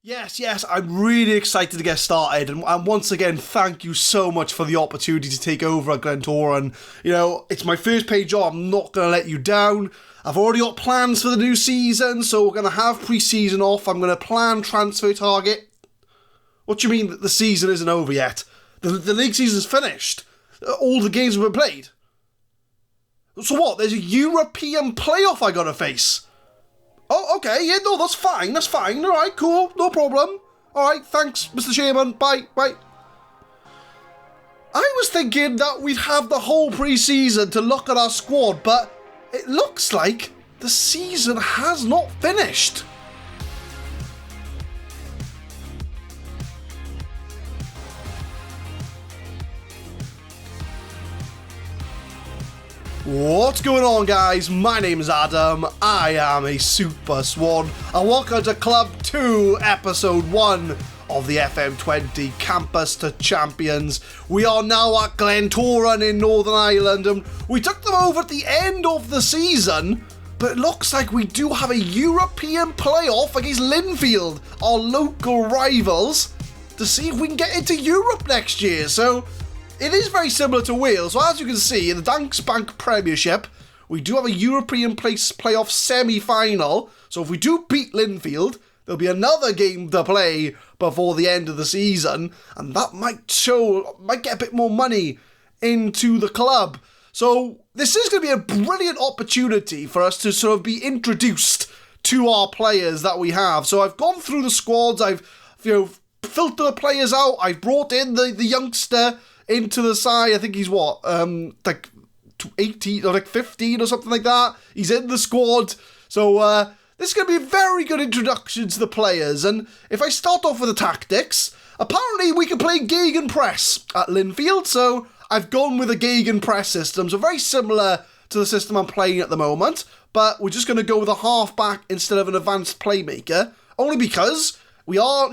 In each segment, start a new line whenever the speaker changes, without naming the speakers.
Yes, I'm really excited to get started, and once again, thank you so much for the opportunity to take over at Glentoran. It's my first paid job, I'm not going to let you down. I've already got plans for the new season, so we're going to have pre-season off, I'm going to plan transfer target. What do you mean that the season isn't over yet? The league season's finished. All the games have been played. So what, there's a European playoff I got to face? Oh, okay, yeah, no, that's fine, alright, cool, no problem. Alright, thanks, Mr. Chairman, bye. I was thinking that we'd have the whole pre-season to look at our squad, but it looks like the season has not finished. What's going on, guys? My name is Adam, I am a Super Swan, and welcome to Club 2, Episode 1 of the FM20 Campus to Champions. We are now at Glentoran in Northern Ireland, and we took them over at the end of the season, but it looks like we do have a European playoff against Linfield, our local rivals, to see if we can get into Europe next year. So it is very similar to Wales. So as you can see, in the Danske Bank Premiership, we do have a European playoff semi-final. So if we do beat Linfield, there'll be another game to play before the end of the season, and that might get a bit more money into the club. So this is going to be a brilliant opportunity for us to sort of be introduced to our players that we have. So I've gone through the squads, I've filtered the players out, I've brought in the youngster into the side. I think he's like 18 or like 15 or something like that. He's in the squad. So this is going to be a very good introduction to the players. And if I start off with the tactics, apparently we can play gegenpress at Linfield. So I've gone with a gegenpress system. So very similar to the system I'm playing at the moment. But we're just going to go with a halfback instead of an advanced playmaker. Only because we are,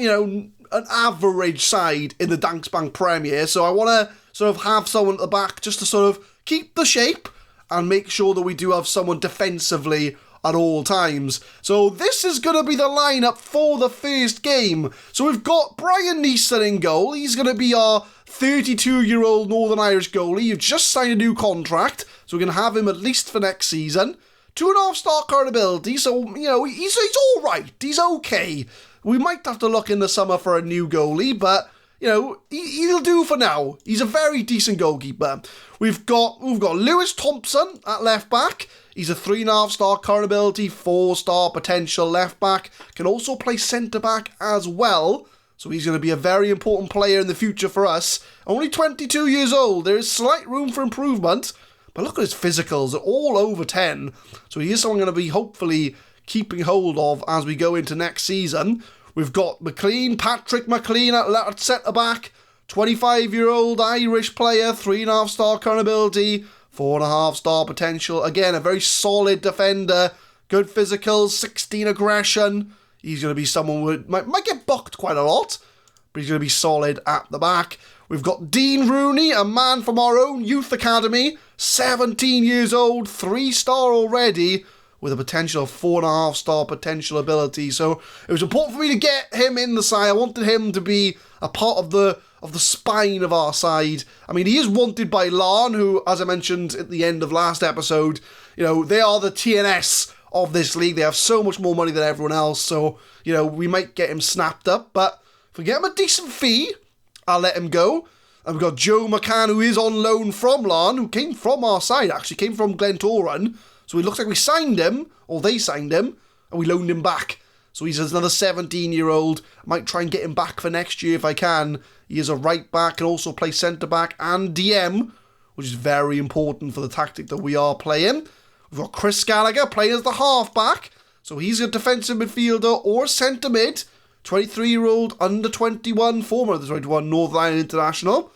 an average side in the Danske Bank Premier, so I want to sort of have someone at the back just to sort of keep the shape and make sure that we do have someone defensively at all times. So this is going to be the lineup for the first game. So we've got Brian Neeson in goal. He's going to be our 32-year-old Northern Irish goalie. You've just signed a new contract, so we're going to have him at least for next season. 2.5-star current ability, so, he's all right. He's okay. We might have to look in the summer for a new goalie, but, he'll do for now. He's a very decent goalkeeper. We've got Lewis Thompson at left back. He's a 3.5-star current ability, 4-star potential left back. Can also play centre back as well. So he's going to be a very important player in the future for us. Only 22 years old. There is slight room for improvement. But look at his physicals. They're all over 10. So he is someone going to be hopefully keeping hold of as we go into next season. We've got Patrick McLean at centre-back, 25-year-old Irish player, 3.5-star current ability, 4.5-star potential. Again, a very solid defender, good physicals, 16 aggression. He's going to be someone who might get bucked quite a lot, but he's going to be solid at the back. We've got Dean Rooney, a man from our own youth academy, 17 years old, 3-star already, with a potential of 4.5-star potential ability. So it was important for me to get him in the side. I wanted him to be a part of the spine of our side. I mean, he is wanted by Larn, who, as I mentioned at the end of last episode, they are the TNS of this league. They have so much more money than everyone else. So, we might get him snapped up. But if we get him a decent fee, I'll let him go. And we've got Joe Mccann, who is on loan from Larn, who came from our side, actually, came from Glentoran. So it looks like we signed him, or they signed him, and we loaned him back. So he's another 17-year-old. I might try and get him back for next year if I can. He is a right back, can also play centre-back and DM, which is very important for the tactic that we are playing. We've got Chris Gallagher playing as the half-back. So he's a defensive midfielder or centre-mid. 23-year-old under-21, former under-21 Northern Ireland international.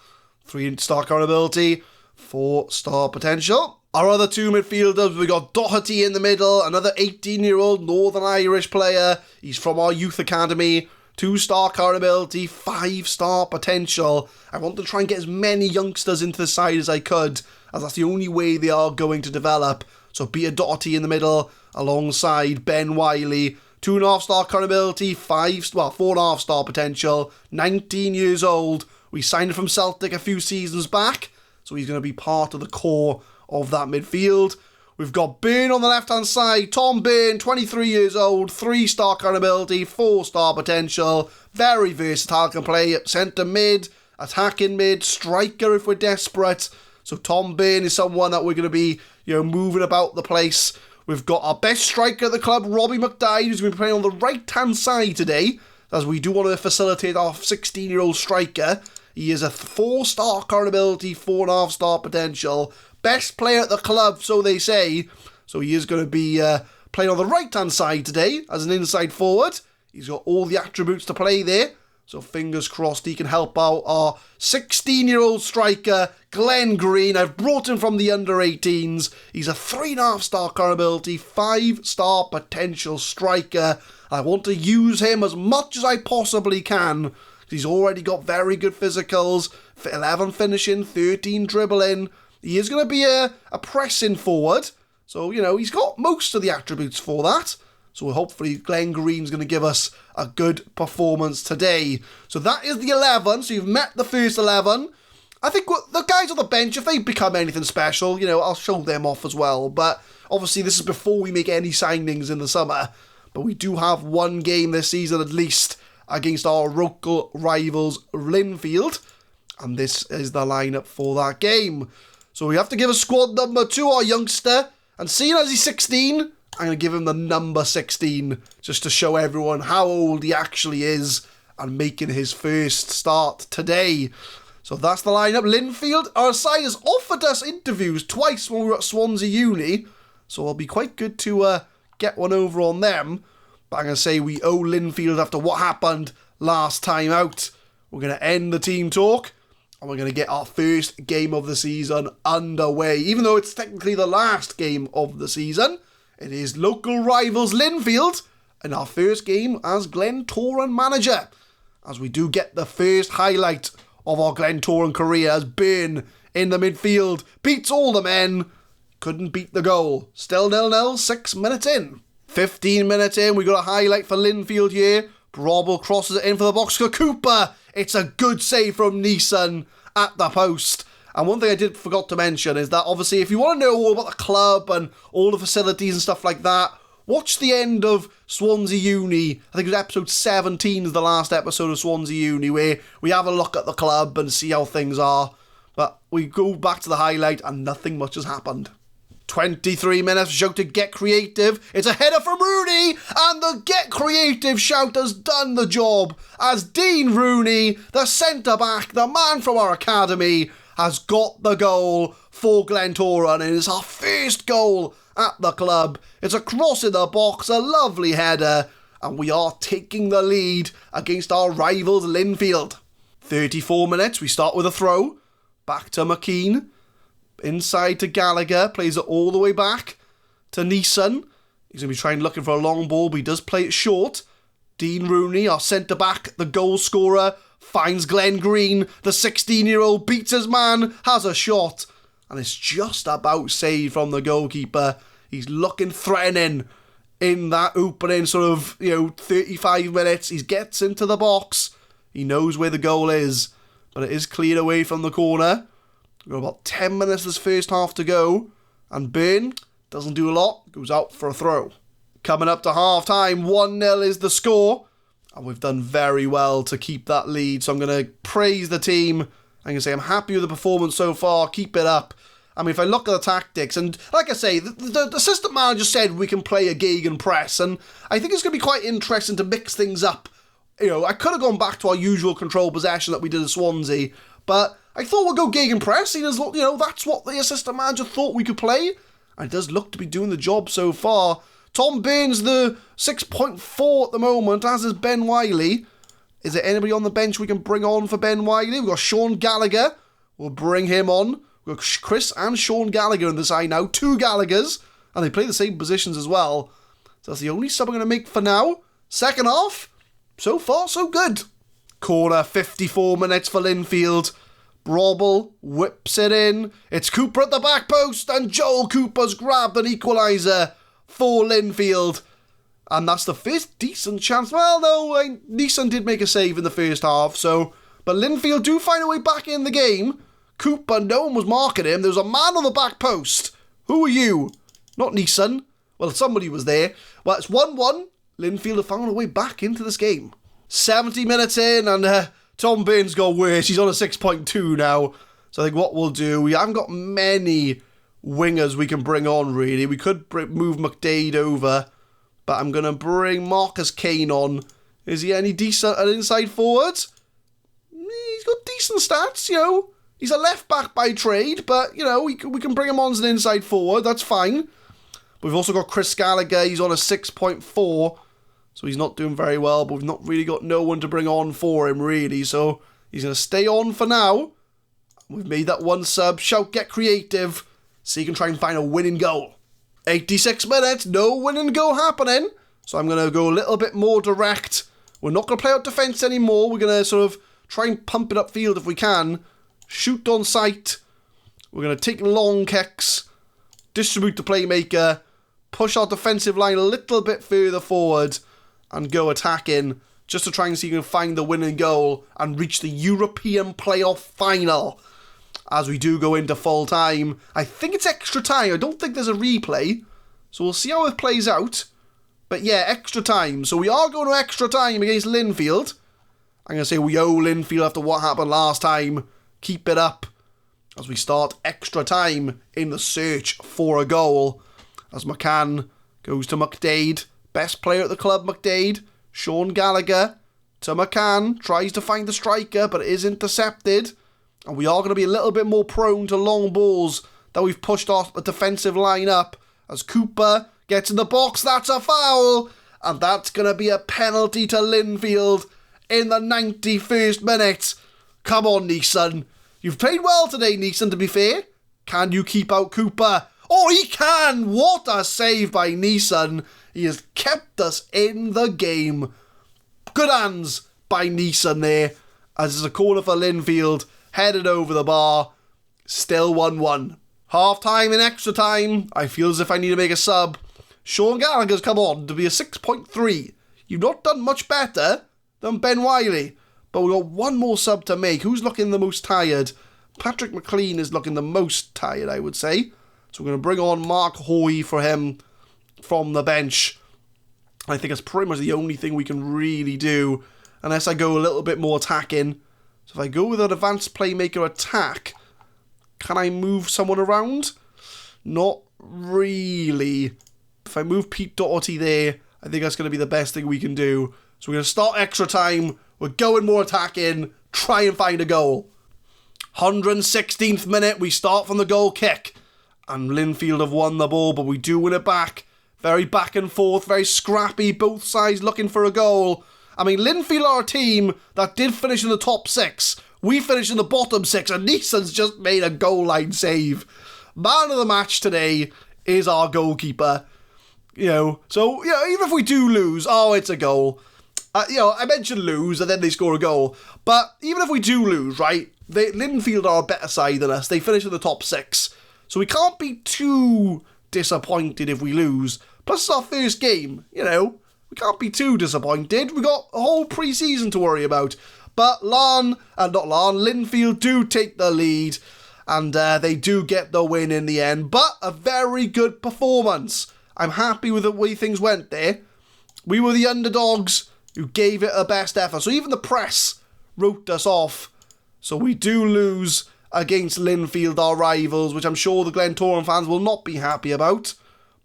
3-star current ability, 4-star potential. Our other two midfielders, we got Doherty in the middle, another 18-year-old Northern Irish player. He's from our youth academy, 2-star current ability, 5-star potential. I want to try and get as many youngsters into the side as I could, as that's the only way they are going to develop. So Peter Doherty in the middle, alongside Ben Wiley, 2.5-star current ability, 4.5-star potential, 19 years old. We signed him from Celtic a few seasons back, so he's going to be part of the core of that midfield. We've got Byrne on the left-hand side. Tom Byrne, 23 years old, 3-star current ability, 4-star potential. Very versatile, can play at centre mid, attacking mid, striker if we're desperate. So Tom Byrne is someone that we're going to be, moving about the place. We've got our best striker at the club, Robbie McDyde, who's going to be playing on the right-hand side today, as we do want to facilitate our 16-year-old striker. He is a 4-star current ability, 4.5-star potential. Best player at the club, so they say. So he is going to be playing on the right-hand side today as an inside forward. He's got all the attributes to play there. So fingers crossed he can help out our 16-year-old striker, Glen Green. I've brought him from the under-18s. He's a 3.5-star current ability, 5-star potential striker. I want to use him as much as I possibly can. He's already got very good physicals, 11 finishing, 13 dribbling. He is going to be a pressing forward. So, he's got most of the attributes for that. So hopefully Glen Green's going to give us a good performance today. So that is the 11. So you've met the first 11. I think the guys on the bench, if they become anything special, I'll show them off as well. But obviously this is before we make any signings in the summer. But we do have one game this season at least against our local rivals Linfield. And this is the lineup for that game. So we have to give a squad number to our youngster. And seeing as he's 16, I'm going to give him the number 16 just to show everyone how old he actually is and making his first start today. So that's the lineup. Linfield, our side, has offered us interviews twice when we were at Swansea Uni. So it'll be quite good to get one over on them. But I'm going to say we owe Linfield after what happened last time out. We're going to end the team talk. And we're going to get our first game of the season underway. Even though it's technically the last game of the season, it is local rivals Linfield in our first game as Glentoran manager. As we do get the first highlight of our Glentoran career as Byrne in the midfield beats all the men. Couldn't beat the goal. Still 0-0, 6 minutes in. 15 minutes in, we got a highlight for Linfield here. Brobble crosses it in for the box for Cooper. It's a good save from Neeson at the post. And one thing I forgot to mention is that obviously if you want to know all about the club and all the facilities and stuff like that, watch the end of Swansea Uni. I think it was episode 17 is the last episode of Swansea Uni where we have a look at the club and see how things are. But we go back to the highlight and nothing much has happened. 23 minutes, shout to Get Creative. It's a header from Rooney, and the Get Creative shout has done the job as Dean Rooney, the centre-back, the man from our academy, has got the goal for Glentoran, and it's our first goal at the club. It's a cross in the box, a lovely header, and we are taking the lead against our rivals Linfield. 34 minutes, we start with a throw, back to Mccann. Inside to Gallagher, plays it all the way back to Neeson. He's going to be looking for a long ball, but he does play it short. Dean Rooney, our centre-back, the goal scorer, finds Glen Green. The 16-year-old beats his man, has a shot, and it's just about saved from the goalkeeper. He's looking threatening in that opening 35 minutes. He gets into the box. He knows where the goal is, but it is cleared away from the corner. We've got about 10 minutes this first half to go. And Byrne doesn't do a lot. Goes out for a throw. Coming up to half time. 1-0 is the score. And we've done very well to keep that lead. So I'm going to praise the team. I'm going to say I'm happy with the performance so far. Keep it up. I mean, if I look at the tactics, and like I say, the assistant manager said we can play a gegen press. And I think it's going to be quite interesting to mix things up. I could have gone back to our usual control possession that we did at Swansea. But I thought we'd go gegenpress, seeing as, that's what the assistant manager thought we could play. And it does look to be doing the job so far. Tom Byrne's the 6.4 at the moment, as is Ben Wiley. Is there anybody on the bench we can bring on for Ben Wiley? We've got Sean Gallagher. We'll bring him on. We've got Chris and Sean Gallagher on the side now. 2 Gallaghers. And they play the same positions as well. So that's the only sub I'm going to make for now. Second half, so far so good. Corner, 54 minutes for Linfield. Brobble whips it in. It's Cooper at the back post, and Joel Cooper's grabbed an equaliser for Linfield. And that's the first decent chance. Well, no, Neeson did make a save in the first half, but Linfield do find a way back in the game. Cooper, no one was marking him. There was a man on the back post. Who are you? Not Neeson. Well, somebody was there. Well, it's 1-1. Linfield have found a way back into this game. 70 minutes in, and Tom Bain's got worse. He's on a 6.2 now. So I think what we'll do, we haven't got many wingers we can bring on, really. We could move McDade over, but I'm going to bring Marcus Kane on. Is he any decent an inside forward? He's got decent stats, He's a left back by trade, but, we can bring him on as an inside forward. That's fine. We've also got Chris Gallagher. He's on a 6.4, so he's not doing very well, but we've not really got no one to bring on for him, really. So he's going to stay on for now. We've made that one sub. Shout, get creative, so you can try and find a winning goal. 86 minutes, no winning goal happening. So I'm going to go a little bit more direct. We're not going to play out defence anymore. We're going to sort of try and pump it upfield if we can. Shoot on sight. We're going to take long kicks. Distribute the playmaker. Push our defensive line a little bit further forward. And go attacking. Just to try and see if we can find the winning goal. And reach the European playoff final. As we do go into full time. I think it's extra time. I don't think there's a replay. So we'll see how it plays out. But yeah, extra time. So we are going to extra time against Linfield. I'm going to say we owe Linfield after what happened last time. Keep it up as we start extra time in the search for a goal. As Mccann goes to McDade. Best player at the club, McDade. Sean Gallagher to Mccann. Tries to find the striker, but it is intercepted. And we are going to be a little bit more prone to long balls that we've pushed off the defensive line up. As Cooper gets in the box, that's a foul. And that's going to be a penalty to Linfield in the 91st minute. Come on, Neeson. You've played well today, Neeson, to be fair. Can you keep out Cooper? Oh, he can! What a save by Neeson. He has kept us in the game. Good hands by Neeson there. As it's a corner for Linfield. Headed over the bar. Still 1-1. Half time and extra time. I feel as if I need to make a sub. Sean Gallagher's come on to be a 6.3. You've not done much better than Ben Wiley. But we've got one more sub to make. Who's looking the most tired? Patrick McLean is looking the most tired, I would say. So we're going to bring on Mark Hoy for him from the bench. I think that's pretty much the only thing we can really do. Unless I go a little bit more attacking. So if I go with an advanced playmaker attack, can I move someone around? Not really. If I move Pete Doherty there, I think that's going to be the best thing we can do. So we're going to start extra time. We're going more attacking. Try and find a goal. 116th minute. We start from the goal kick. And Linfield have won the ball, but we do win it back. Very back and forth. Very scrappy. Both sides looking for a goal. I mean, Linfield are a team that did finish in the top 6. We finished in the bottom 6. And Neeson's just made a goal line save. Man of the match today is our goalkeeper. So, even if we do lose, it's a goal. I mentioned lose and then they score a goal. But even if we do lose, right, Linfield are a better side than us. They finish in the top 6. So we can't be too disappointed if we lose. Plus it's our first game, We can't be too disappointed. We got a whole pre-season to worry about. But Linfield do take the lead. And they do get the win in the end. But a very good performance. I'm happy with the way things went there. We were the underdogs who gave it a best effort. So even the press wrote us off. So we do lose against Linfield, our rivals, which I'm sure the Glentoran fans will not be happy about.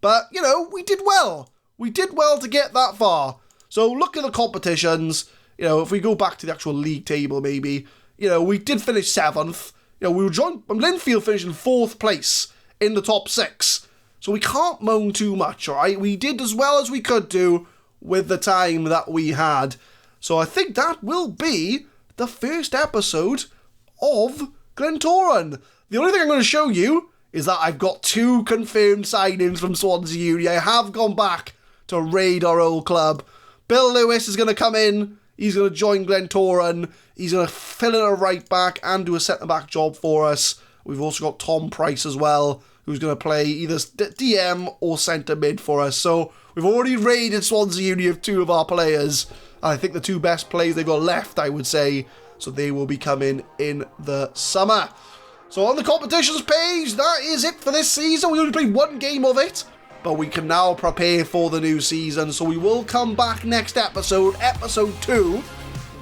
But, we did well. We did well to get that far. So look at the competitions. If we go back to the actual league table maybe, we did finish 7th. We were Linfield finished in 4th place in the top 6. So we can't moan too much, alright? We did as well as we could do with the time that we had. So I think that will be the first episode of Glentoran. The only thing I'm going to show you is that I've got 2 confirmed signings from Swansea Uni. I have gone back to raid our old club. Bill Lewis is going to come in. He's going to join Glentoran. He's going to fill in a right back and do a centre back job for us. We've also got Tom Price as well, who's going to play either DM or centre mid for us. So We've already raided Swansea Uni of 2 of our players. And I think the 2 best players they've got left, I would say. So they will be coming in the summer. So on the competitions page, that is it for this season. We only played 1 game of it. But we can now prepare for the new season. So we will come back next episode, episode 2.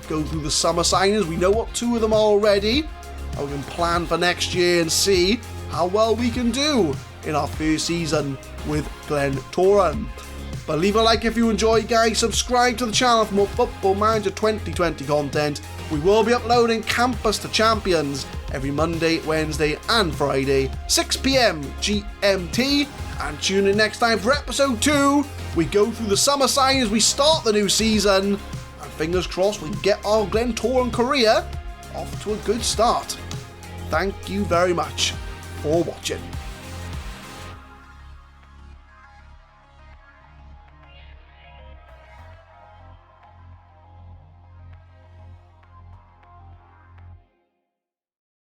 Go through the summer signings. We know what 2 of them are already. And we can plan for next year and see how well we can do in our first season with Glentoran. But leave a like if you enjoyed, guys. Subscribe to the channel for more Football Manager 2020 content. We will be uploading Campus to Champions every Monday, Wednesday and Friday, 6 PM GMT. And tune in next time for episode 2. We go through the summer signings, we start the new season, and fingers crossed we get our Glentoran career off to a good start. Thank you very much for watching.